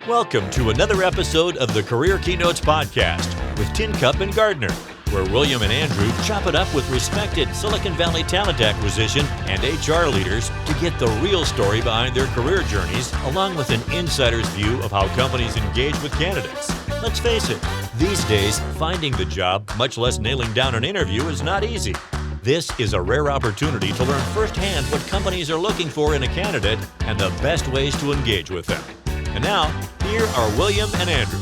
Welcome to another episode of the Career Keynotes podcast with Tincup and Gardner, where William and Andrew chop it up with respected Silicon Valley talent acquisition and HR leaders to get the real story behind their career journeys, along with an insider's view of how companies engage with candidates. Let's face it, these days, finding the job, much less nailing down an interview, is not easy. This is a rare opportunity to learn firsthand what companies are looking for in a candidate and the best ways to engage with them. And now, here are William and Andrew.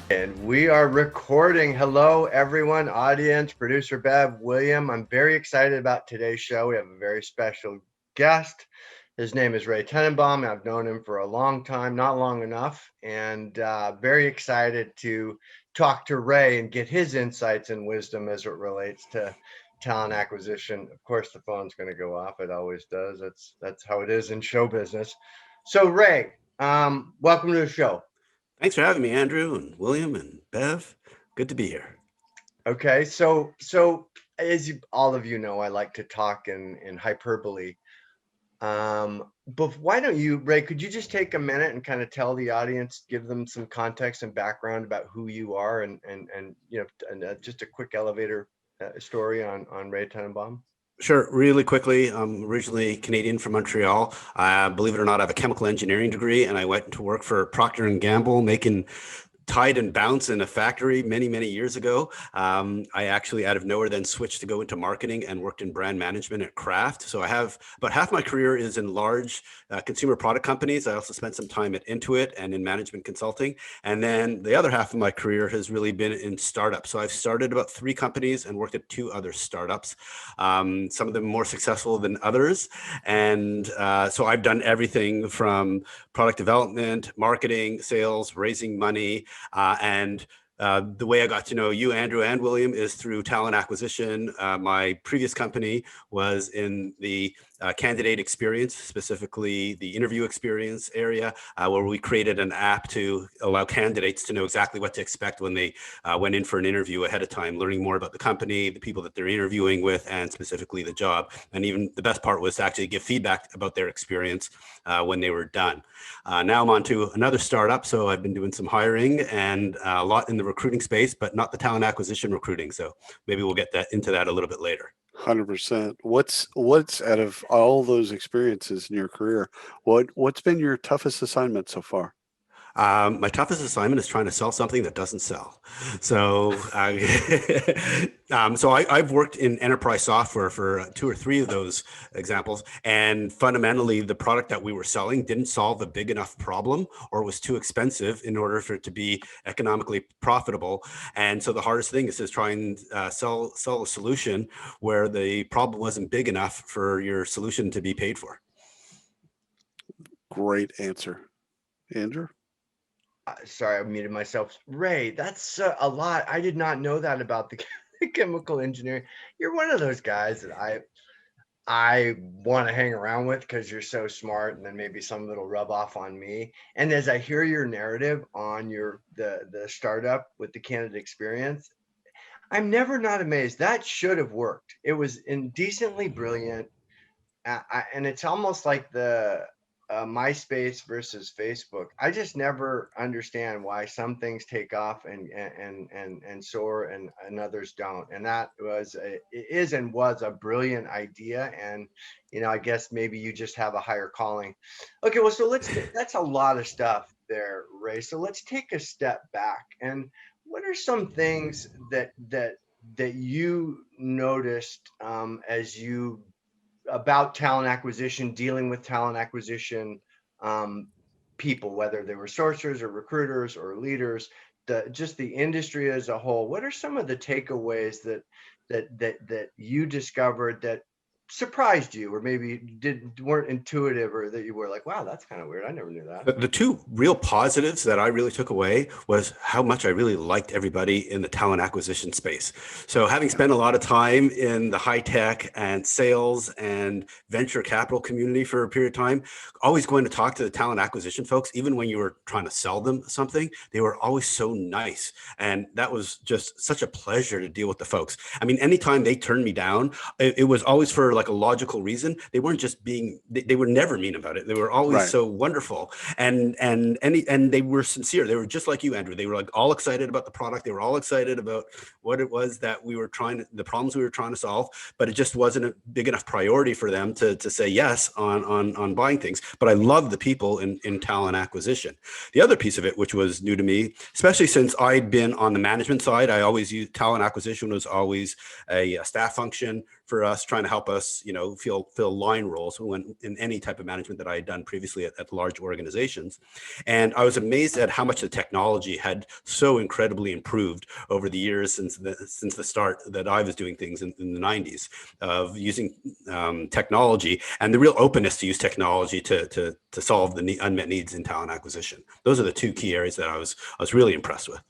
And we are recording. Hello, everyone, audience, producer Bev, William. I'm very excited about today's show. We have a very special guest. His name is Ray Tennenbaum. I've known him for a long time, not long enough, and very excited to talk to Ray and get his insights and wisdom as it relates to talent acquisition. Of course, the phone's going to go off. It always does. That's how it is in show business. So, Ray, welcome to the show. Thanks for having me, Andrew and William and Bev. Good to be here. Okay, so as all of you know, I like to talk in hyperbole. But why don't you, Ray, could you just take a minute and kind of tell the audience, give them some context and background about who you are and just a quick elevator story on Ray Tennenbaum? Sure. Really quickly, I'm originally Canadian from Montreal. Believe it or not, I have a chemical engineering degree, and I went to work for Procter & Gamble making Tide and Bounce in a factory many years ago. I actually out of nowhere then switched to go into marketing and worked in brand management at Kraft. So I have about half my career is in large consumer product companies. I also spent some time at Intuit and in management consulting. And then the other half of my career has really been in startups. So I've started about 3 companies and worked at 2 other startups, some of them more successful than others. And so I've done everything from product development, marketing, sales, raising money, and the way I got to know you, Andrew and William, is through talent acquisition. My previous company was in the candidate experience, specifically the interview experience area, where we created an app to allow candidates to know exactly what to expect when they went in for an interview ahead of time, learning more about the company, the people that they're interviewing with, and specifically the job. And even the best part was to actually give feedback about their experience when they were done. Now I'm on to another startup. So I've been doing some hiring and a lot in the recruiting space, but not the talent acquisition recruiting. So maybe we'll get into that a little bit later. 100%. What's out of all those experiences in your career, what's been your toughest assignment so far? My toughest assignment is trying to sell something that doesn't sell. So, I've worked in enterprise software for 2 or 3 of those examples. And fundamentally, the product that we were selling didn't solve a big enough problem, or it was too expensive in order for it to be economically profitable. And so the hardest thing is to try and sell a solution where the problem wasn't big enough for your solution to be paid for. Great answer. Andrew? Sorry, I muted myself. Ray, that's a lot. I did not know that about the chemical engineering. You're one of those guys that I want to hang around with because you're so smart, and then maybe some of it'll rub off on me. And as I hear your narrative on the startup with the candidate experience, I'm never not amazed. That should have worked. It was indecently brilliant, and it's almost like the MySpace versus Facebook. I just never understand why some things take off and soar and others don't. And that was a brilliant idea. And I guess maybe you just have a higher calling. Okay, well, so that's a lot of stuff there, Ray. So let's take a step back. And what are some things that you noticed as you about talent acquisition, dealing with talent acquisition people, whether they were sourcers or recruiters or leaders, just the industry as a whole? What are some of the takeaways that you discovered that surprised you, or maybe weren't intuitive, or that you were like, wow, that's kind of weird, I never knew that? The two real positives that I really took away was how much I really liked everybody in the talent acquisition space. So having spent a lot of time in the high tech and sales and venture capital community for a period of time, always going to talk to the talent acquisition folks, even when you were trying to sell them something, they were always so nice. And that was just such a pleasure to deal with the folks. I mean, anytime they turned me down, it was always for like a logical reason. They weren't just being, they were never mean about it. They were always Right. so wonderful. And they were sincere. They were just like you, Andrew. They were like all excited about the product. They were all excited about what it was that we were the problems we were trying to solve, but it just wasn't a big enough priority for them to say yes on buying things. But I love the people in talent acquisition. The other piece of it, which was new to me, especially since I'd been on the management side, I always used talent acquisition was always a staff function for us, trying to help us, fill line roles when in any type of management that I had done previously at large organizations. And I was amazed at how much the technology had so incredibly improved over the years since the start that I was doing things in the 90s of using technology, and the real openness to use technology to solve the unmet needs in talent acquisition. Those are the two key areas that I was really impressed with.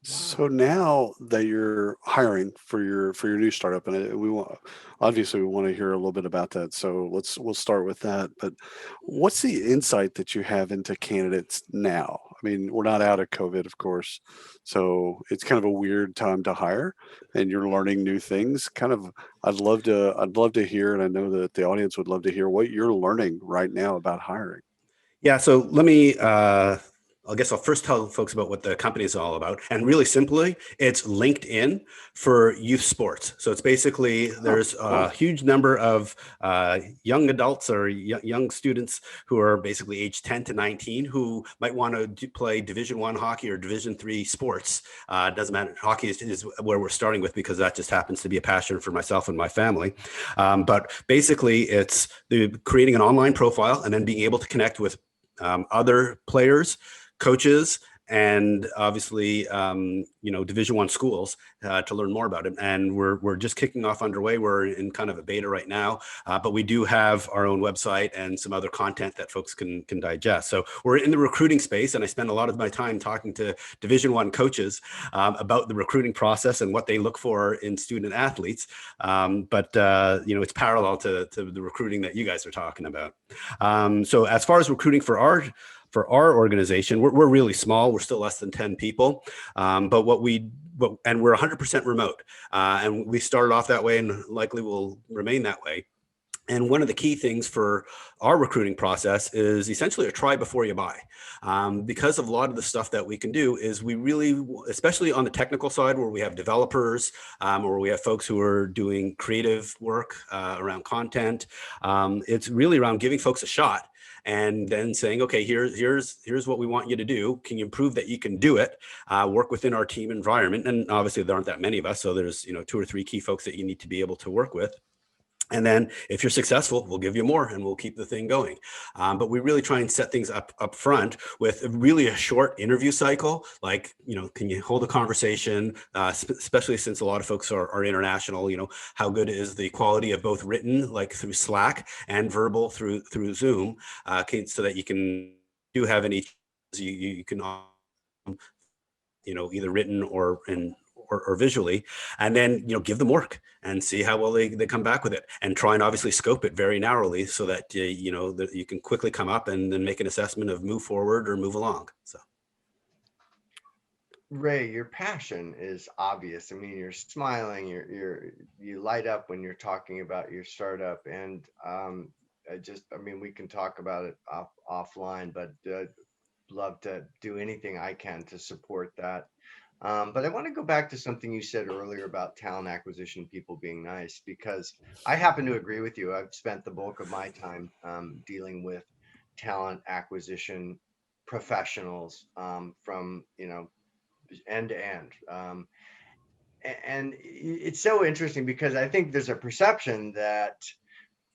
So now that you're hiring for your new startup, and we want to hear a little bit about that. So we'll start with that. But what's the insight that you have into candidates now? I mean, we're not out of COVID, of course, so it's kind of a weird time to hire, and you're learning new things. I'd love to hear, and I know that the audience would love to hear what you're learning right now about hiring. Yeah, so let me, I guess I'll first tell folks about what the company is all about. And really simply, it's LinkedIn for youth sports. So it's basically, Oh, there's a cool. huge number of young adults or young students who are basically age 10 to 19 who might want to play Division I hockey or Division III sports. Doesn't matter. Hockey is where we're starting with because that just happens to be a passion for myself and my family. But basically, it's creating an online profile and then being able to connect with other players, coaches, and obviously, Division I schools to learn more about it. And we're just kicking off underway. We're in kind of a beta right now, but we do have our own website and some other content that folks can digest. So we're in the recruiting space, and I spend a lot of my time talking to Division I coaches about the recruiting process and what they look for in student athletes. But it's parallel to the recruiting that you guys are talking about. So as far as recruiting for our organization, we're really small. We're still less than 10 people. And we're 100% remote. And we started off that way and likely will remain that way. And one of the key things for our recruiting process is essentially a try before you buy. Because of a lot of the stuff that we can do is we really, especially on the technical side where we have developers or we have folks who are doing creative work around content, it's really around giving folks a shot and then saying, okay, here's what we want you to do. Can you prove that you can do it? Work within our team environment. And obviously there aren't that many of us. So there's, 2 or 3 key folks that you need to be able to work with. And then if you're successful, we'll give you more and we'll keep the thing going. But we really try and set things up front with really a short interview cycle. Like, can you hold a conversation, especially since a lot of folks are international, how good is the quality of both written, like through Slack, and verbal through Zoom, so that you can do have any, you can, either written or visually, and then give them work and see how well they come back with it, and try and obviously scope it very narrowly so that that you can quickly come up and then make an assessment of move forward or move along. So Ray, your passion is obvious. I mean, you're smiling, you light up when you're talking about your startup, and I mean, we can talk about it offline, but love to do anything I can to support that. But I want to go back to something you said earlier about talent acquisition, people being nice, because I happen to agree with you. I've spent the bulk of my time dealing with talent acquisition professionals from, end to end. And it's so interesting because I think there's a perception that,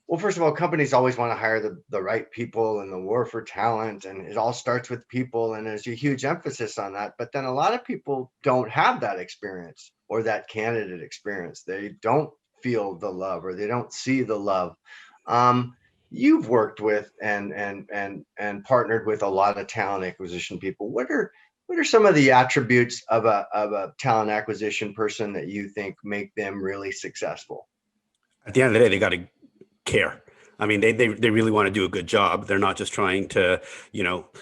well, first of all, companies always want to hire the right people in the war for talent, and it all starts with people, and there's a huge emphasis on that. But then a lot of people don't have that experience or that candidate experience. They don't feel the love or they don't see the love. You've worked with and partnered with a lot of talent acquisition people. What are some of the attributes of a talent acquisition person that you think make them really successful? At the end of the day, they got to care. I mean, they really want to do a good job. They're not just trying to,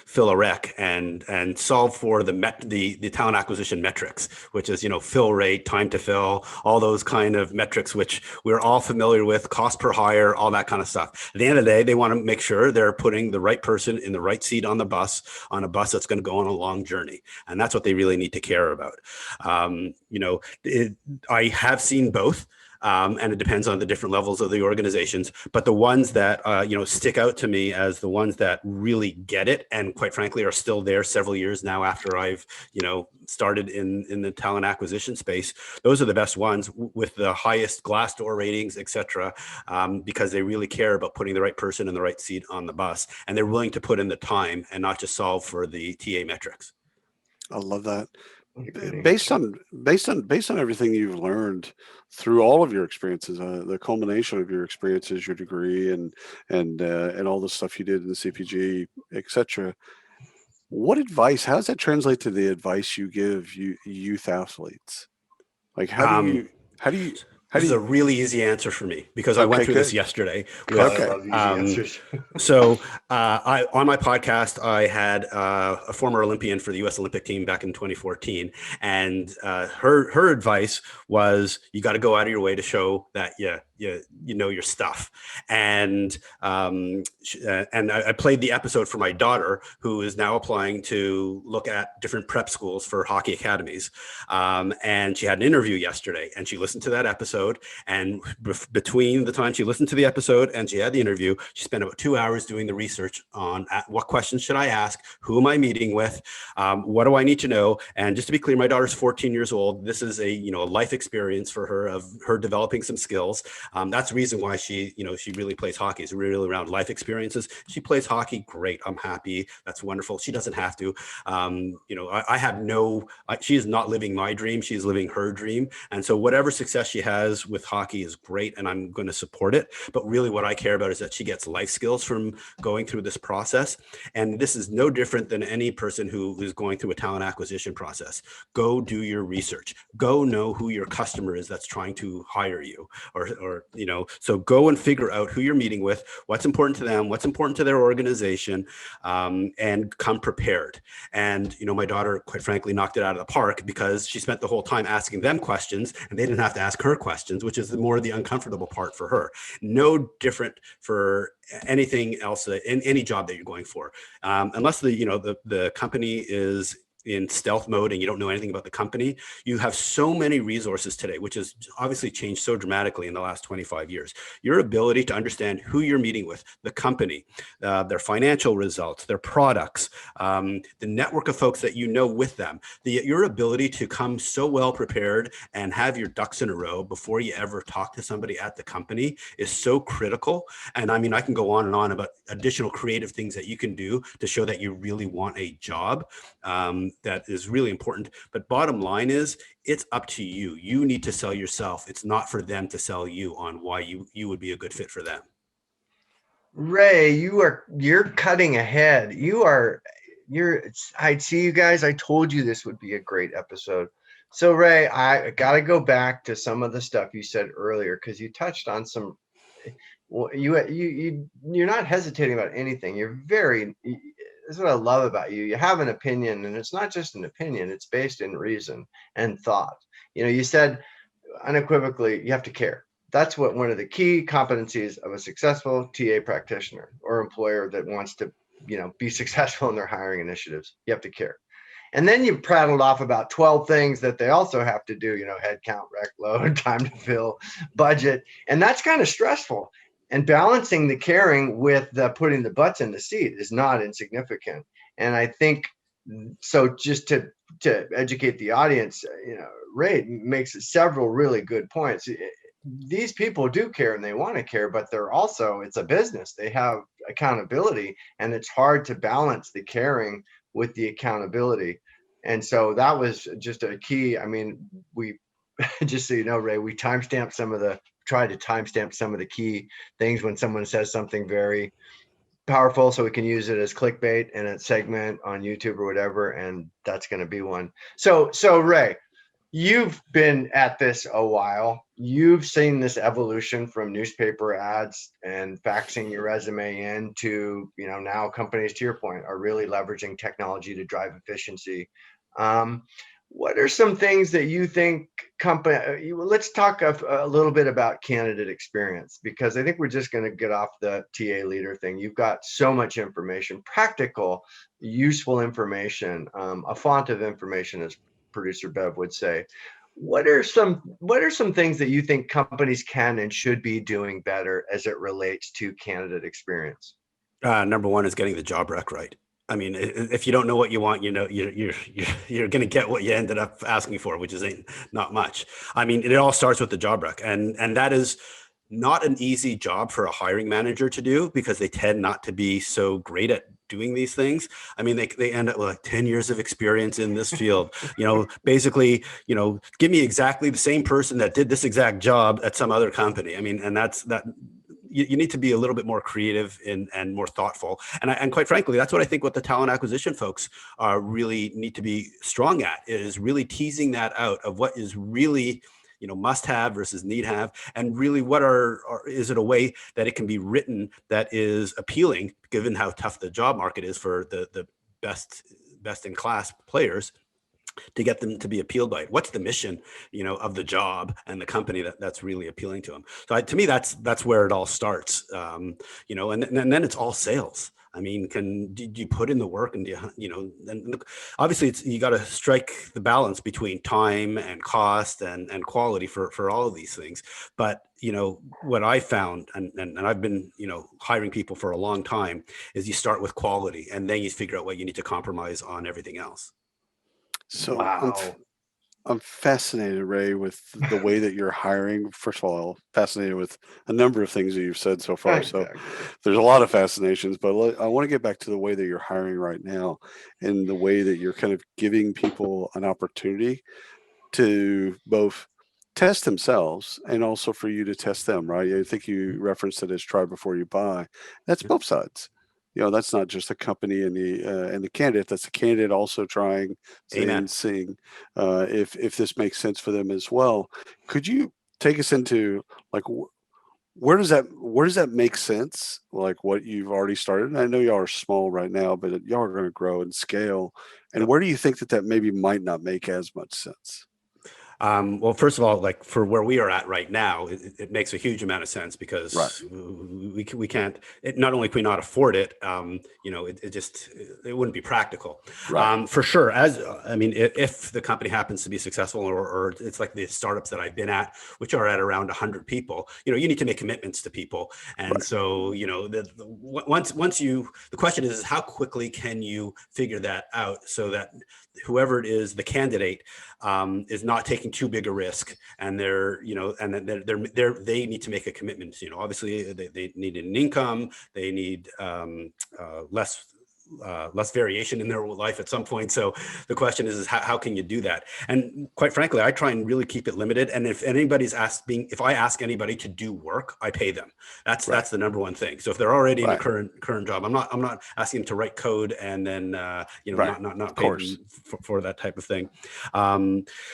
fill a rec and solve for the talent acquisition metrics, which is, fill rate, time to fill, all those kind of metrics, which we're all familiar with, cost per hire, all that kind of stuff. At the end of the day, they want to make sure they're putting the right person in the right seat on a bus that's going to go on a long journey. And that's what they really need to care about. I have seen both. And it depends on the different levels of the organizations. But the ones that, stick out to me as the ones that really get it, and quite frankly, are still there several years now after I've, started in the talent acquisition space, those are the best ones with the highest Glassdoor ratings, et cetera, because they really care about putting the right person in the right seat on the bus. And they're willing to put in the time and not just solve for the TA metrics. I love that. Based on everything you've learned through all of your experiences, the culmination of your experiences, your degree, and all the stuff you did in the CPG, etc. How does that translate to the advice you give youth athletes? Like, how do you This is a really easy answer for me because I went through this yesterday. I love easy answers. So on my podcast, I had a former Olympian for the U.S. Olympic team back in 2014. And her advice was, you got to go out of your way to show that you know your stuff. And I played the episode for my daughter, who is now applying to look at different prep schools for hockey academies. And she had an interview yesterday, and she listened to that episode. And between the time she listened to the episode and she had the interview, she spent about 2 hours doing the research on what questions should I ask, who am I meeting with, what do I need to know. And just to be clear, my daughter's 14 years old. This is a life experience for her of her developing some skills. That's the reason why she really plays hockey, is really around life experiences. She plays hockey, great. I'm happy. That's wonderful. She doesn't have to. She is not living my dream. She's living her dream. And so whatever success she has with hockey is great, and I'm going to support it. But really what I care about is that she gets life skills from going through this process. And this is no different than any person who is going through a talent acquisition process. Go do your research. Go know who your customer is that's trying to hire you, so go and figure out who you're meeting with, what's important to them, what's important to their organization, and come prepared. And, my daughter, quite frankly, knocked it out of the park because she spent the whole time asking them questions and they didn't have to ask her questions, which is the uncomfortable part for her. No different for anything else in any job that you're going for, unless the company is in stealth mode and you don't know anything about the company. You have so many resources today, which has obviously changed so dramatically in the last 25 years. Your ability to understand who you're meeting with, the company, their financial results, their products, the network of folks that you know with them, your ability to come so well prepared and have your ducks in a row before you ever talk to somebody at the company is so critical. And I mean, I can go on and on about additional creative things that you can do to show that you really want a job. That is really important. But bottom line is, it's up to you. You need to sell yourself. It's not for them to sell you on why you would be a good fit for them. Ray, you're cutting ahead. I see you guys. I told you this would be a great episode. So Ray, I got to go back to some of the stuff you said earlier, because you touched on some. You're not hesitating about anything. This is what I love about you. You have an opinion, and it's not just an opinion. It's based in reason and thought. You said unequivocally, you have to care. That's one of the key competencies of a successful TA practitioner or employer that wants to, be successful in their hiring initiatives. You have to care. And then you prattled off about 12 things that they also have to do, head count, rec load, time to fill, budget. And that's kind of stressful. And balancing the caring with the putting the butts in the seat is not insignificant. And I think so. Just to educate the audience, Ray makes several really good points. These people do care and they want to care, but it's a business. They have accountability, and it's hard to balance the caring with the accountability. And so that was just a key. I mean, we just so you know, Ray, we timestamped some of the try to timestamp some of the key things when someone says something very powerful, so we can use it as clickbait in a segment on YouTube or whatever, and that's going to be one. So Ray, you've been at this a while. You've seen this evolution from newspaper ads and faxing your resume in to, now companies, to your point, are really leveraging technology to drive efficiency. What are some things that you think let's talk a little bit about candidate experience, because I think we're just going to get off the TA leader thing. You've got so much information, practical, useful information, a font of information, as producer Bev would say. What are some things that you think companies can and should be doing better as it relates to candidate experience? Number one is getting the job rec right. I mean, if you don't know what you want, you're going to get what you ended up asking for, which is not much. I mean, it all starts with the job rec, and that is not an easy job for a hiring manager to do, because they tend not to be so great at doing these things. I mean, they end up with like 10 years of experience in this field. Basically, give me exactly the same person that did this exact job at some other company. I mean, and that. You need to be a little bit more creative and more thoughtful. And quite frankly, that's what I think what the talent acquisition folks really need to be strong at, is really teasing that out of what is really, must have versus need have. And really is it a way that it can be written that is appealing, given how tough the job market is for the best in class players, to get them to be appealed by it. What's the mission, of the job and the company that's really appealing to them? So to me, that's where it all starts. And then it's all sales. I mean, do you put in the work, and and obviously you got to strike the balance between time and cost and quality for all of these things. But what I found, and I've been hiring people for a long time, is you start with quality, and then you figure out what you need to compromise on everything else. So Wow. I'm fascinated, Ray, with the way that you're hiring. First of all, fascinated with a number of things that you've said so far. Exactly. So there's a lot of fascinations, but I want to get back to the way that you're hiring right now, and the way that you're kind of giving people an opportunity to both test themselves and also for you to test them, right? I think you referenced it as try before you buy. That's both sides. That's not just the company and the candidate. That's the candidate also trying and seeing if this makes sense for them as well. Could you take us into like where does that make sense? Like what you've already started. And I know y'all are small right now, but y'all are going to grow and scale. And where do you think that maybe might not make as much sense? Well, first of all, like for where we are at right now, it makes a huge amount of sense, because we can't. Not only can we not afford it, it wouldn't be practical. Right. For sure. If the company happens to be successful, or it's like the startups that I've been at, which are at around 100 people, you need to make commitments to people, and so once you, the question is how quickly can you figure that out, so that whoever it is, the candidate, is not taking too big a risk, and they need to make a commitment. Obviously they need an income, they need less variation in their life at some point. So the question is how can you do that? And quite frankly, I try and really keep it limited. And if I ask anybody to do work, I pay them. That's the number one thing. So if they're already in a current job, I'm not asking them to write code and then not pay them for that type of thing.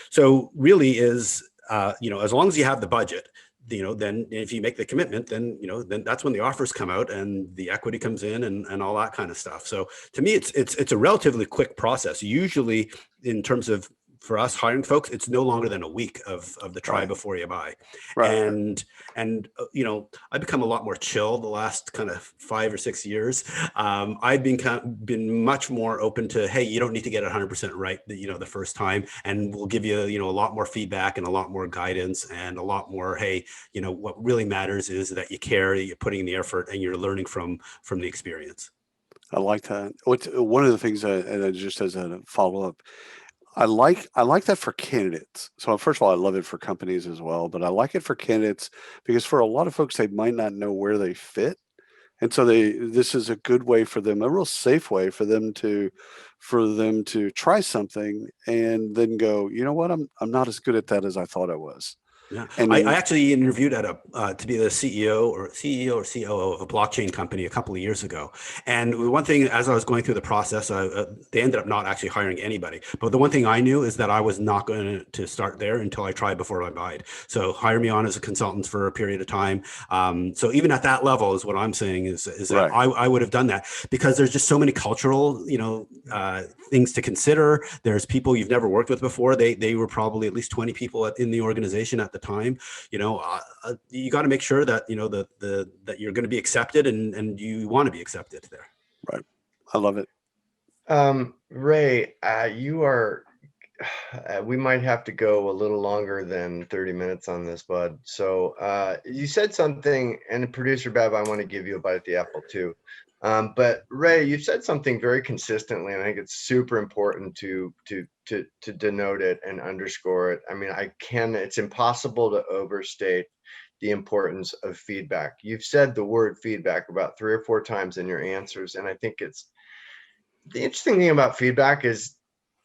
So really is as long as you have the budget, then if you make the commitment, then that's when the offers come out and the equity comes in and all that kind of stuff. So to me, it's a relatively quick process. Usually, in terms of, for us hiring folks, it's no longer than a week of the try before you buy. And I've become a lot more chill the last kind of 5 or 6 years. I've been much more open to, hey, you don't need to get it 100% right, the first time, and we'll give you, a lot more feedback and a lot more guidance and a lot more, hey, what really matters is that you care, that you're putting in the effort, and you're learning from the experience. I like that. One of the things and just as a follow-up, I like that for candidates. So first of all, I love it for companies as well, but I like it for candidates because for a lot of folks, they might not know where they fit. And so this is a good way for them, a real safe way for them to try something and then go, you know what, I'm not as good at that as I thought I was. Yeah, And I actually interviewed at to be the CEO or COO of a blockchain company a couple of years ago. And one thing, as I was going through the process, they ended up not actually hiring anybody. But the one thing I knew is that I was not going to start there until I tried before I buyed. So hire me on as a consultant for a period of time. So even at that level is what I'm saying is that right. I would have done that, because there's just so many cultural, things to consider. There's people you've never worked with before. They were probably at least 20 people in the organization at the time. You got to make sure that that you're going to be accepted, and you want to be accepted there. Right. I love it. Ray, you are. We might have to go a little longer than 30 minutes on this, bud. So you said something, and producer Bev, I want to give you a bite at the apple too. But Ray, you've said something very consistently, and I think it's super important to denote it and underscore it. I mean, it's impossible to overstate the importance of feedback. You've said the word feedback about 3 or 4 times in your answers, and I think it's the interesting thing about feedback is,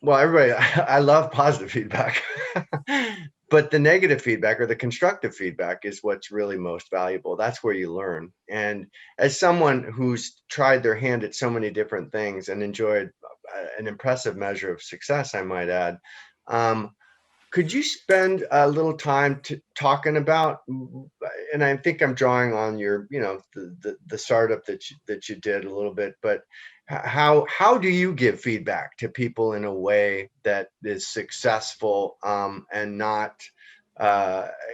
well, everybody, I love positive feedback, but the negative feedback or the constructive feedback is what's really most valuable. That's where you learn. And as someone who's tried their hand at so many different things and enjoyed an impressive measure of success, I might add, could you spend a little time talking about, and I think I'm drawing on your, the startup that you did a little bit, but how do you give feedback to people in a way that is successful, and not,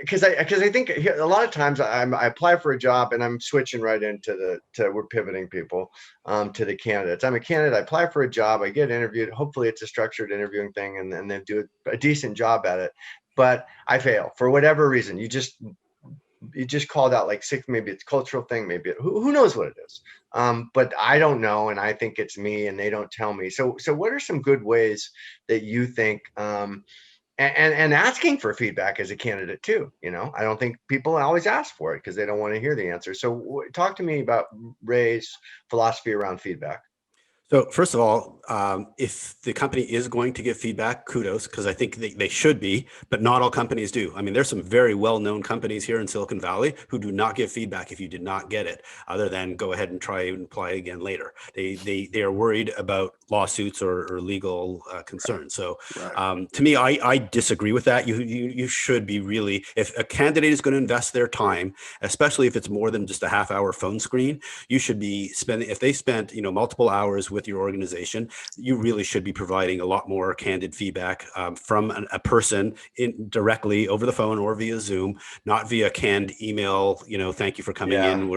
because I think a lot of times I apply for a job and I'm switching right into we're pivoting people to the candidates. I'm a candidate, I apply for a job, I get interviewed, hopefully it's a structured interviewing thing, and then do a decent job at it, but I fail for whatever reason. You just called out like 6, maybe it's cultural thing, maybe who knows what it is, but I don't know, and I think it's me and they don't tell me. So what are some good ways that you think, and asking for feedback as a candidate too? I don't think people always ask for it because they don't want to hear the answer. So talk to me about Ray's philosophy around feedback. So first of all, if the company is going to give feedback, kudos, because I think they should be, but not all companies do. I mean, there's some very well-known companies here in Silicon Valley who do not give feedback if you did not get it, other than go ahead and try and apply again later. They are worried about lawsuits or legal concerns. So Right. to me, I disagree with that. You should be really, if a candidate is going to invest their time, especially if it's more than just a half-hour phone screen, you should be spending, if they spent multiple hours with your organization, you really should be providing a lot more candid feedback from a person directly over the phone or via Zoom, not via canned email. Thank you for coming in.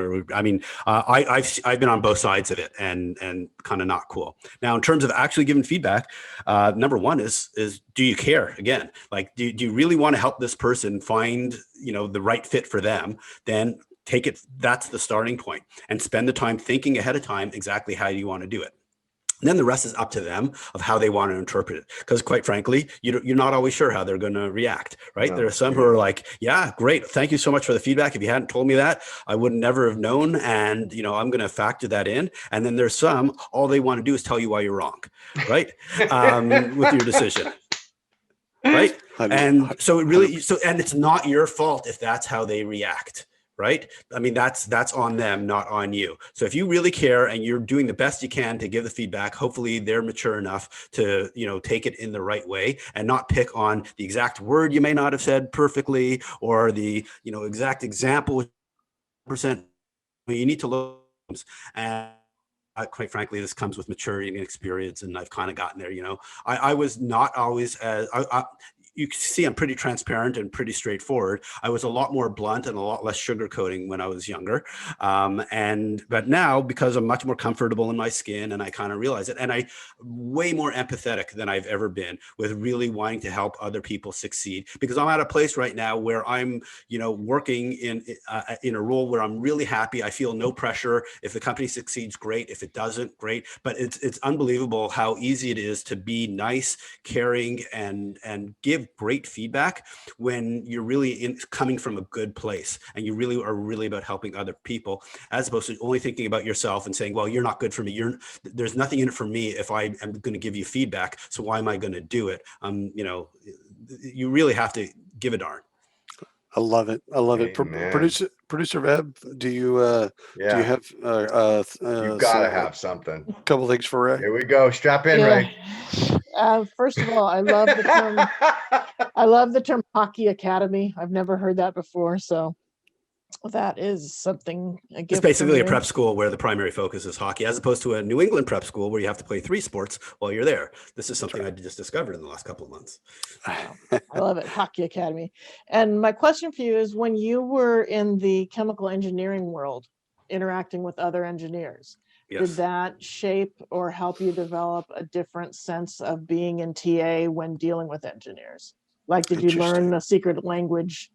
I've been on both sides of it, and kind of not cool. Now, in terms of actually giving feedback, number one is do you care? Again, like do you really want to help this person find the right fit for them? Then take it. That's the starting point, and spend the time thinking ahead of time exactly how you want to do it. And then the rest is up to them of how they want to interpret it. Because quite frankly, you're not always sure how they're going to react, right? No. There are some who are like, yeah, great. Thank you so much for the feedback. If you hadn't told me that, I would never have known. And, I'm going to factor that in. And then there's some, all they want to do is tell you why you're wrong, right? With your decision. Right. And so and it's not your fault if that's how they react. Right. I mean, that's on them, not on you. So if you really care and you're doing the best you can to give the feedback, hopefully they're mature enough to, take it in the right way and not pick on the exact word you may not have said perfectly, or the, exact example percent. You need to look, and quite frankly, this comes with maturity and experience, and I've kind of gotten there. I was not always as you can see I'm pretty transparent and pretty straightforward. I was a lot more blunt and a lot less sugarcoating when I was younger. But now, because I'm much more comfortable in my skin and I kind of realize it, and I'm way more empathetic than I've ever been with really wanting to help other people succeed, because I'm at a place right now where I'm, working in a role where I'm really happy. I feel no pressure. If the company succeeds, great. If it doesn't, great. But it's unbelievable how easy it is to be nice, caring, and give great feedback when you're really coming from a good place and you really are really about helping other people, as opposed to only thinking about yourself and saying, well, you're not good for me. There's nothing in it for me if I am going to give you feedback. So why am I going to do it? You really have to give a darn. I love it. I love it. Amen. Producer Veb, do you Yeah, have you gotta have something. a couple things for Ray? Here we go. Strap in, Yeah. Ray. First of all, I love the term. I love the term hockey academy. I've never heard that before, so that is something a It's gift basically a from you. prep school where the primary focus is hockey, as opposed to a New England prep school where you have to play 3 sports while you're there. This is something I just discovered in the last couple of months. Wow, I love it, hockey academy. And my question for you is: when you were in the chemical engineering world, interacting with other engineers, did Yes. that shape or help you develop a different sense of being in TA when dealing with engineers? Like, did you learn Interesting. the secret language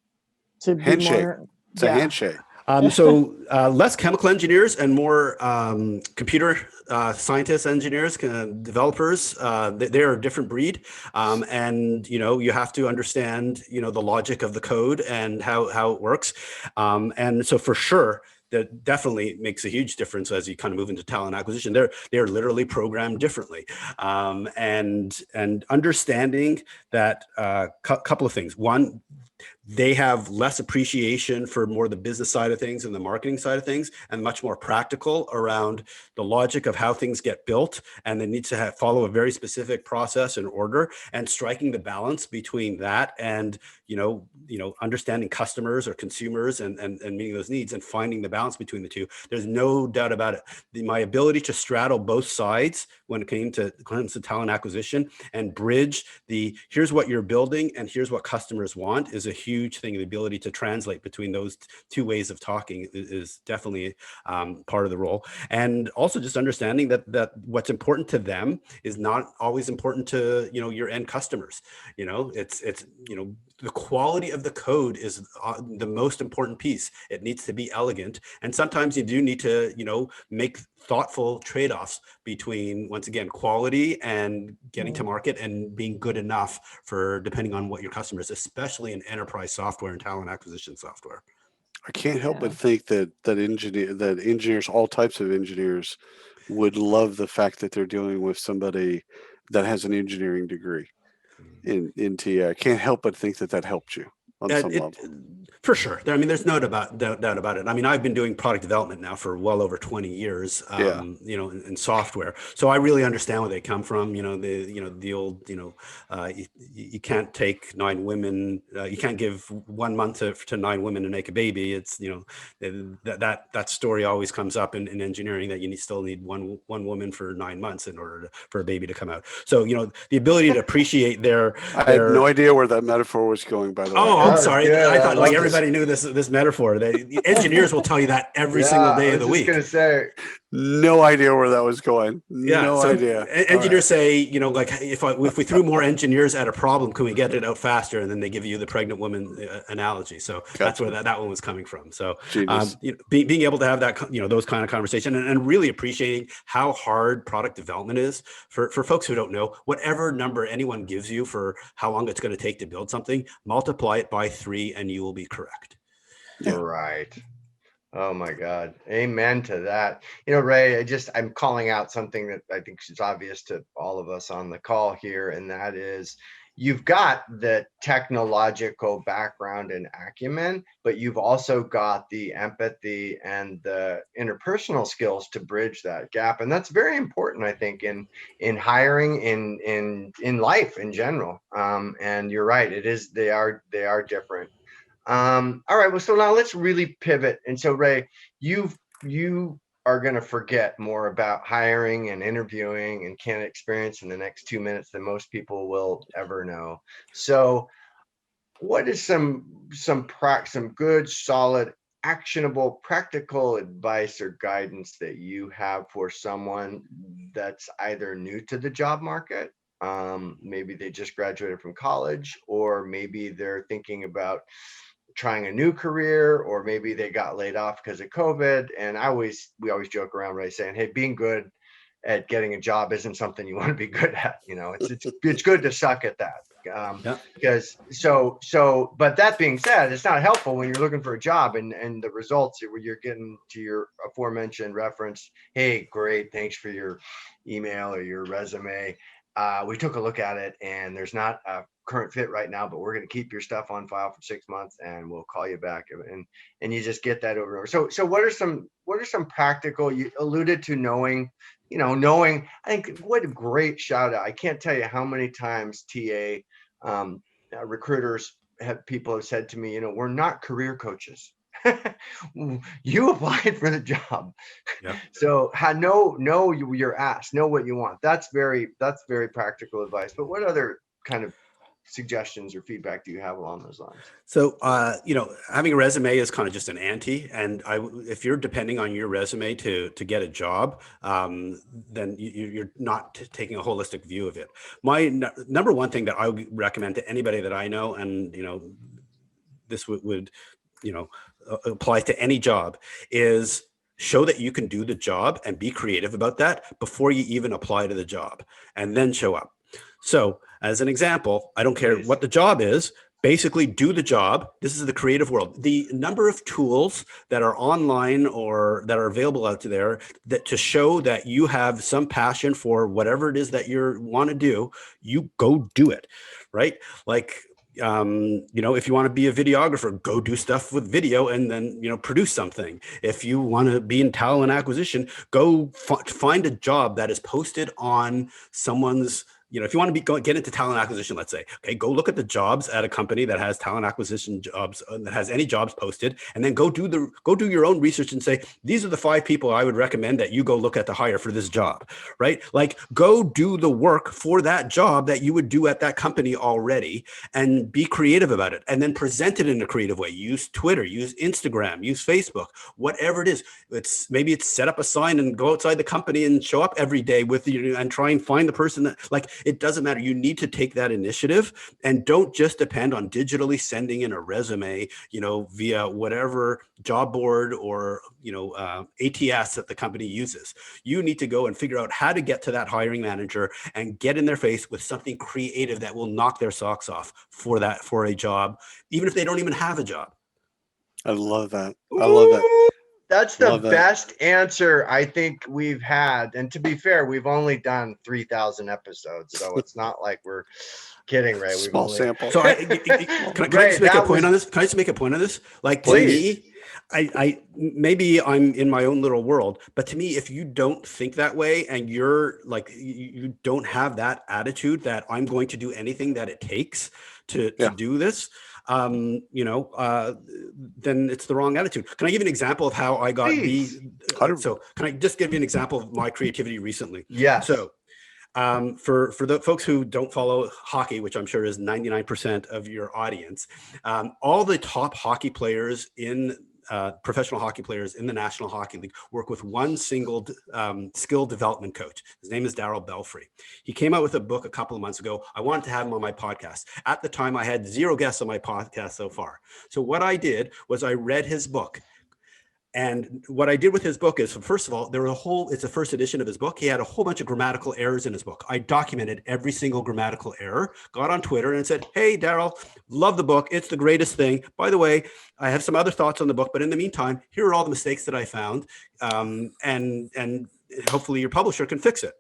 to be Handshake. more? It's a handshake. So less chemical engineers and more computer scientists, engineers, developers. They're a different breed, and you have to understand the logic of the code and how it works. And so for sure, that definitely makes a huge difference as you kind of move into talent acquisition. They're literally programmed differently, and understanding that couple of things. One, they have less appreciation for more the business side of things and the marketing side of things, and much more practical around the logic of how things get built. And they need to follow a very specific process and order, and striking the balance between that and, understanding customers or consumers and meeting those needs and finding the balance between the two. There's no doubt about it. My ability to straddle both sides when it comes to talent acquisition and bridge here's what you're building and here's what customers want is a huge thing. The ability to translate between those two ways of talking is definitely part of the role. And also just understanding that what's important to them is not always important to, your end customers. It's the quality of the code is the most important piece. It needs to be elegant. And sometimes you do need to, make thoughtful trade-offs between, once again, quality and getting to market and being good enough for depending on what your customers, especially in enterprise software and talent acquisition software. I can't help but think that engineers, all types of engineers, would love the fact that they're dealing with somebody that has an engineering degree in TA. I can't help but think that helped you on some level. For sure. There's no doubt about it. I've been doing product development now for well over 20 years, in software. So I really understand where they come from. The old, you can't take 9 women, you can't give 1 month to 9 women to make a baby. It's, that story always comes up in engineering, that you still need one woman for 9 months in order for a baby to come out. So, the ability to appreciate I had no idea where that metaphor was going, by the way. Oh, I'm sorry. Good. I thought like everybody knew this metaphor. The engineers will tell you that every single day of the week. I was just gonna say. No idea where that was going. Yeah, no idea. Engineers say, like if we threw more engineers at a problem, can we get it out faster? And then they give you the pregnant woman analogy. So that's where that one was coming from. So being able to have that, those kind of conversation and really appreciating how hard product development is for folks who don't know. Whatever number anyone gives you for how long it's going to take to build something, multiply it by 3 and you will be correct. Yeah. Right. Oh my God. Amen to that. Ray, I'm calling out something that I think is obvious to all of us on the call here. And that is, you've got the technological background and acumen, but you've also got the empathy and the interpersonal skills to bridge that gap. And that's very important, I think, in hiring, in life in general. And you're right. They are different. All right. Well, so now let's really pivot. And so, Ray, you are going to forget more about hiring and interviewing and candidate experience in the next 2 minutes than most people will ever know. So, what is some good, solid, actionable, practical advice or guidance that you have for someone that's either new to the job market? Maybe they just graduated from college, or maybe they're thinking about trying a new career, or maybe they got laid off because of COVID. And we always joke around, right, saying, hey, being good at getting a job isn't something you want to be good at. It's good to suck at that. Because but that being said, it's not helpful when you're looking for a job and the results where you're getting to your aforementioned reference. Hey, great, thanks for your email or your resume. We took a look at it and there's not a current fit right now, but we're going to keep your stuff on file for 6 months and we'll call you back. And you just get that over and over. So what are some practical, you alluded to knowing, I think what a great shout out. I can't tell you how many times recruiters people have said to me, we're not career coaches. You applied for the job. Yeah. So know your ask, know what you want. That's very practical advice. But what other kind of suggestions or feedback do you have along those lines? So, having a resume is kind of just an ante, and if you're depending on your resume to get a job, then you're not taking a holistic view of it. My number one thing that I would recommend to anybody that I know, and this would applies to any job, is show that you can do the job and be creative about that before you even apply to the job, and then show up. So as an example, I don't care what the job is, basically do the job. This is the creative world. The number of tools that are online or that are available out there that to show that you have some passion for whatever it is that you want to do, you go do it, right? Like, if you want to be a videographer, go do stuff with video and then, produce something. If you want to be in talent acquisition, go find a job that is posted on someone's, if you want to get into talent acquisition, let's say, okay, go look at the jobs at a company that has talent acquisition jobs, that has any jobs posted, and then go do your own research and say, these are the 5 people I would recommend that you go look at to hire for this job, right? Like, go do the work for that job that you would do at that company already, and be creative about it, and then present it in a creative way. Use Twitter, use Instagram, use Facebook, whatever it is. Maybe it's set up a sign and go outside the company and show up every day with you and try and find the person that, like, it doesn't matter. You need to take that initiative, and don't just depend on digitally sending in a resume, via whatever job board or, ATS that the company uses. You need to go and figure out how to get to that hiring manager and get in their face with something creative that will knock their socks off for a job, even if they don't even have a job. I love that. I love that. That's the best answer I think we've had. And to be fair, we've only done 3,000 episodes, so it's not like we're kidding, Ray. Small sample. So can I just make a point on this? Can I just make a point on this? Like, to me, I maybe I'm in my own little world, but to me, if you don't think that way and you're like, you don't have that attitude that I'm going to do anything that it takes to do this, then it's the wrong attitude. Can I give you an example of how I got so can I just give you an example of my creativity recently? Yeah. So for the folks who don't follow hockey, which I'm sure is 99% of your audience, all the top hockey players professional hockey players in the National Hockey League work with one single skill development coach. His name is Darryl Belfry. He came out with a book a couple of months ago. I wanted to have him on my podcast. At the time, I had 0 guests on my podcast so far. So what I did was I read his book. And what I did with his book is, first of all, it's a first edition of his book. He had a whole bunch of grammatical errors in his book. I documented every single grammatical error, got on Twitter and said, hey, Darryl, love the book. It's the greatest thing. By the way, I have some other thoughts on the book, but in the meantime, here are all the mistakes that I found. And hopefully your publisher can fix it.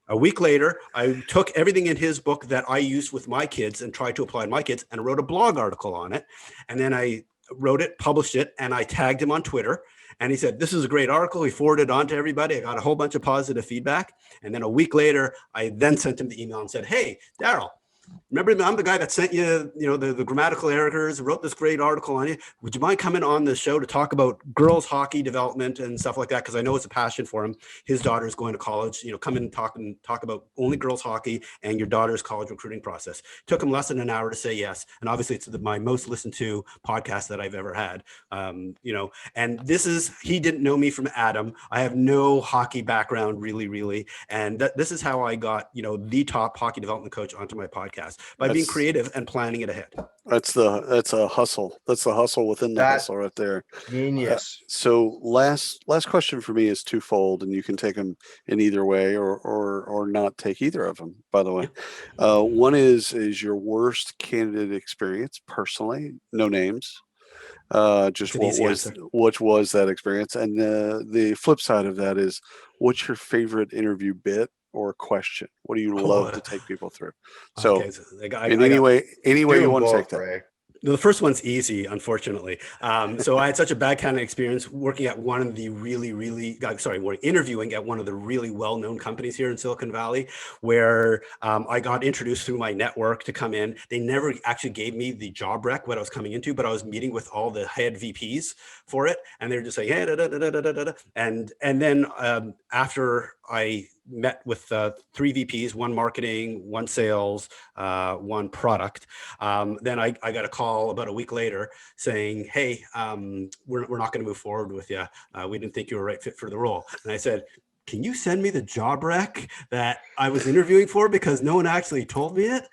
A week later, I took everything in his book that I used with my kids and tried to apply to my kids and wrote a blog article on it. And then I wrote it, published it, and I tagged him on Twitter. And he said, this is a great article. He forwarded it on to everybody. I got a whole bunch of positive feedback. And then a week later, I then sent him the email and said, hey, Darryl, remember I'm the guy that sent you, the grammatical errors, wrote this great article on you. Would you mind coming on the show to talk about girls hockey development and stuff like that? Because I know it's a passion for him. His daughter's going to college, come in and talk about only girls hockey and your daughter's college recruiting process. Took him less than an hour to say yes. And obviously it's my most listened to podcast that I've ever had. And he didn't know me from Adam. I have no hockey background, really. And this is how I got, the top hockey development coach onto my podcast. By being creative and planning it ahead. That's a hustle. That's the hustle within the hustle right there. Genius. So last question for me is twofold, and you can take them in either way or not take either of them, by the way. One is your worst candidate experience personally, no names. Just what was that experience? And the flip side of that is, what's your favorite interview bit or question? What do you Oh, love to take people through? So okay, so in any way you Do want to take both, that. Ray. the first one's easy, unfortunately. So I had such a bad kind of experience working at one of the interviewing at one of the really well-known companies here in Silicon Valley, where I got introduced through my network to come in. They never actually gave me the job rec, what I was coming into, but I was meeting with all the head VPs for it. And they were just like, hey, da, da, da, da, da, da, da. And then after I met with 3 VPs, one marketing, one sales, one product. Then I got a call about a week later saying, hey, we're not going to move forward with you. We didn't think you were a right fit for the role. And I said, can you send me the job rec that I was interviewing for? Because no one actually told me it.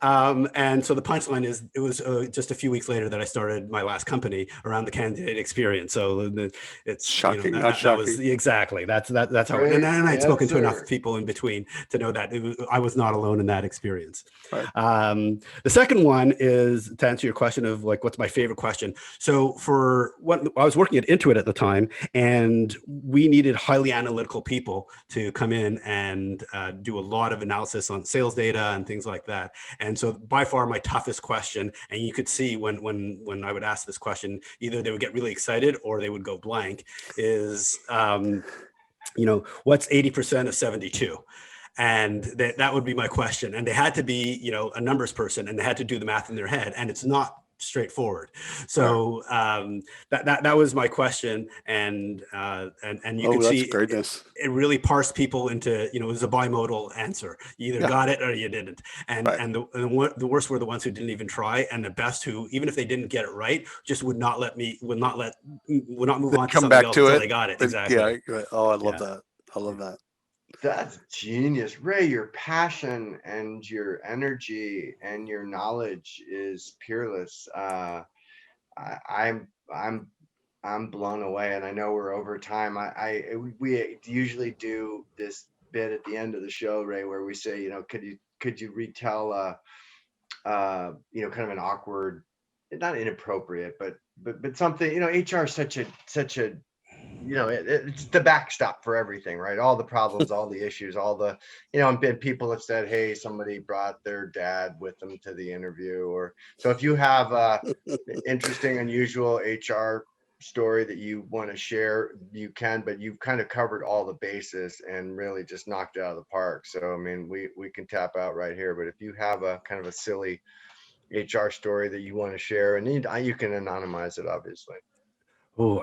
And so the punchline is, it was just a few weeks later that I started my last company around the candidate experience. So it's Shocking, not that shocking. was exactly that's how. Right. And then I'd Yes, spoken to sir. enough people in between to know that I was not alone in that experience. Right. The second one is to answer your question of like, what's my favorite question? So for what I was working at Intuit at the time, and we needed highly analytical people to come in and do a lot of analysis on sales data and things like that. And so by far my toughest question, and you could see when I would ask this question, either they would get really excited or they would go blank, is, what's 80% of 72? And that would be my question. And they had to be, a numbers person, and they had to do the math in their head. And it's not straightforward. So that was my question. And you could see greatness. it really parsed people into, it was a bimodal answer. You either got it or you didn't. And the worst were the ones who didn't even try, and the best who, even if they didn't get it right, just would not move on to something else until they got it. Exactly. Yeah. Oh, I love that. I love that. That's genius, Ray. Your passion and your energy and your knowledge is peerless. I'm blown away, and I know we're over time. We usually do this bit at the end of the show, Ray, where we say, could you retell kind of an awkward, not inappropriate, but something, HR is such a it's the backstop for everything, right? All the problems, all the issues, all the, and people have said, hey, somebody brought their dad with them to the interview. Or so if you have a interesting, unusual HR story that you want to share, you can, but you've kind of covered all the bases and really just knocked it out of the park. So, I mean, we can tap out right here, but if you have a kind of a silly HR story that you want to share, and you can anonymize it, obviously. Oh,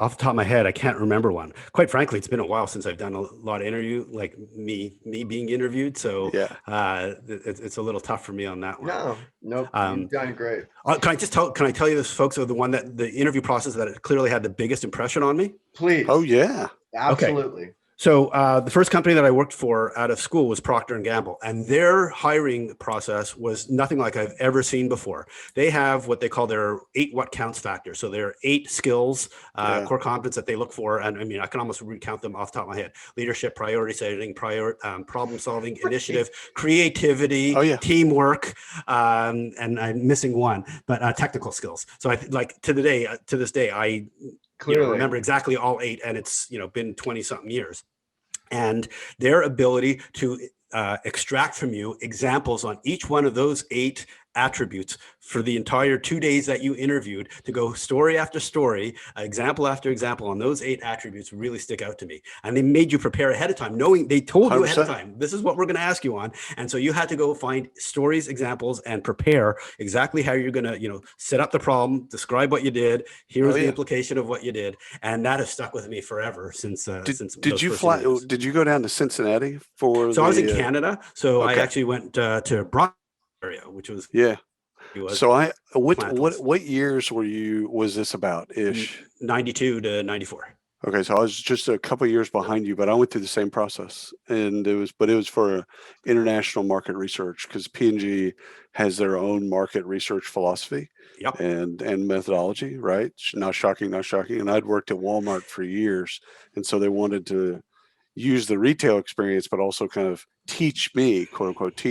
off the top of my head, I can't remember one. Quite frankly, it's been a while since I've done a lot of interview, like me being interviewed. So it's a little tough for me on that one. No, you've done great. Can I tell you this, folks, are the one that the interview process that clearly had the biggest impression on me? Please. Oh, yeah. Absolutely. Okay. So the first company that I worked for out of school was Procter and Gamble, and their hiring process was nothing like I've ever seen before. They have what they call their 8 what counts factor. So there are 8 skills, core competence that they look for. And I mean, I can almost recount them off the top of my head: leadership, priority setting, problem solving, initiative, creativity, teamwork, and I'm missing one, but technical skills. So I to this day, I remember exactly all 8, and it's been 20 something years. And their ability to extract from you examples on each one of those 8 attributes for the entire 2 days that you interviewed, to go story after story, example after example on those 8 attributes, really stick out to me. And they made you prepare ahead of time, knowing they told you ahead of time, this is what we're going to ask you on. And so you had to go find stories, examples, and prepare exactly how you're going to, set up the problem, describe what you did. Here's the implication of what you did. And that has stuck with me forever since. Did you go down to Cincinnati for? So I was in Canada. So I actually went to Brock area, which was So what years was this about ish? 92 to 94. Okay, so I was just a couple of years behind you, but I went through the same process, and it was for international market research, because P&G has their own market research philosophy and methodology, right? Not shocking. And I'd worked at Walmart for years, and so they wanted to use the retail experience, but also kind of teach me, quote unquote,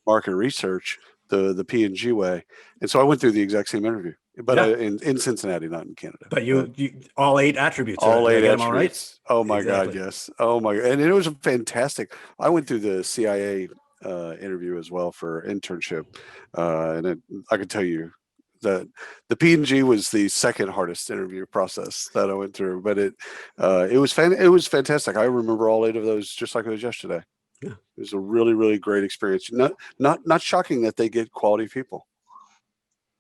market research the P&G way. And so I went through the exact same interview. but Yeah. in Cincinnati, not in Canada. But you all 8 attributes. All Did I 8 get them all right? attributes. Oh my God, Exactly. yes. Oh my, and it was fantastic. I went through the CIA interview as well for internship, I can tell you that the P&G was the second hardest interview process that I went through, but it was fantastic. I remember all 8 of those just like it was yesterday. Yeah. It was a really, really great experience. Not shocking that they get quality people.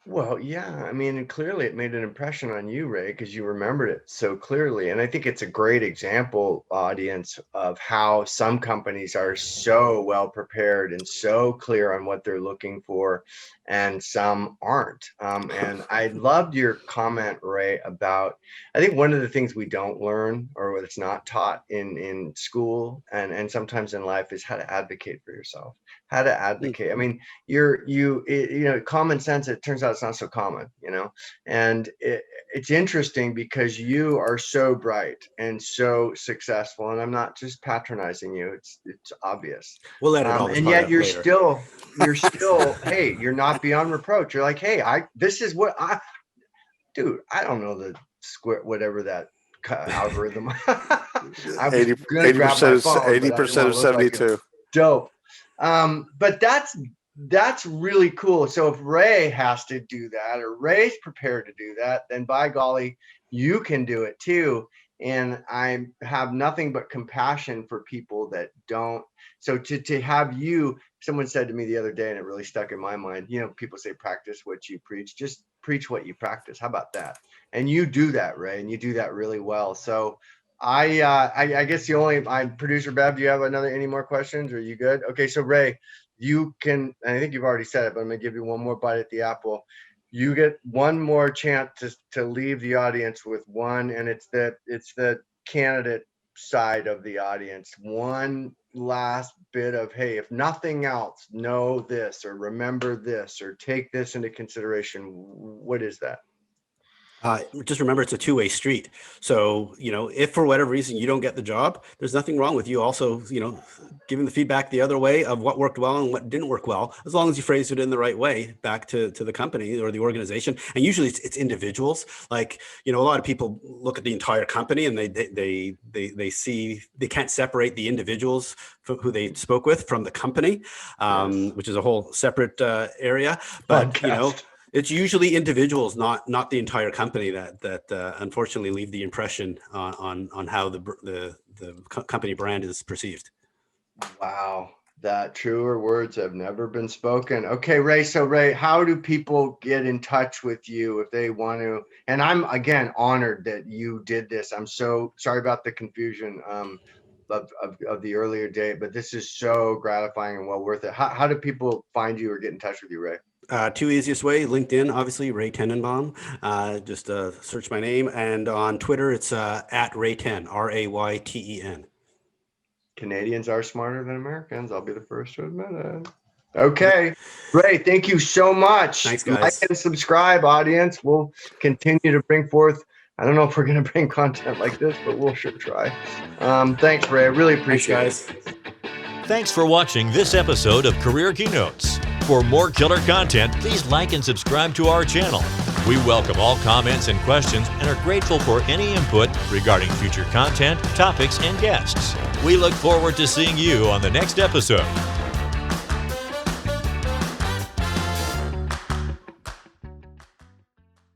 Well, yeah, I mean, and clearly it made an impression on you, Ray, because you remembered it so clearly. And I think it's a great example, audience, of how some companies are so well prepared and so clear on what they're looking for, and some aren't. And I loved your comment, Ray, about, I think one of the things we don't learn, or it's not taught in school and sometimes in life, is how to advocate for yourself, how to advocate. I mean, common sense, it turns out it's not so common, and it's interesting because you are so bright and so successful, and I'm not just patronizing you. It's obvious. We'll edit all this And part yet out you're later. still, hey, you're not beyond reproach. You're like, hey, this is what I don't know the square, whatever that algorithm. I was gonna grab my phone, but I didn't 80% wanna of look like 72. dope. But that's really cool. So if Ray has to do that, or Ray's prepared to do that, then by golly, you can do it too. And I have nothing but compassion for people that don't. So to have you, someone said to me the other day, and it really stuck in my mind, people say practice what you preach, just preach what you practice. How about that? And you do that, Ray, and you do that really well. So I guess producer Bev, do you have any more questions? Are you good? Okay, so Ray, you can, I think you've already said it, but I'm gonna give you one more bite at the apple. You get one more chance to leave the audience with one, and it's the candidate side of the audience. One last bit of, hey, if nothing else, know this, or remember this, or take this into consideration. What is that? Just remember, it's a two-way street. So, if for whatever reason you don't get the job, there's nothing wrong with you also, giving the feedback the other way of what worked well and what didn't work well, as long as you phrase it in the right way back to the company or the organization. And usually it's individuals. Like, a lot of people look at the entire company and they see, they can't separate the individuals who they spoke with from the company, which is a whole separate area. But, Podcast. It's usually individuals, not the entire company that unfortunately leave the impression on how the company brand is perceived. Wow, that truer words have never been spoken. Okay, Ray. So Ray, how do people get in touch with you if they want to? And I'm again honored that you did this. I'm so sorry about the confusion of the earlier date, but this is so gratifying and well worth it. How do people find you or get in touch with you, Ray? Two easiest way: LinkedIn, obviously, Ray Tennenbaum. Just search my name, and on Twitter, it's at Ray Ten, RAYTEN. Canadians are smarter than Americans. I'll be the first to admit it. Okay, Ray, thank you so much. Thanks, guys. Like and subscribe, audience. We'll continue to bring forth. I don't know if we're going to bring content like this, but we'll sure try. Thanks, Ray. I really appreciate it. Thanks for watching this episode of Career Keynotes. For more killer content, please like and subscribe to our channel. We welcome all comments and questions and are grateful for any input regarding future content, topics, and guests. We look forward to seeing you on the next episode.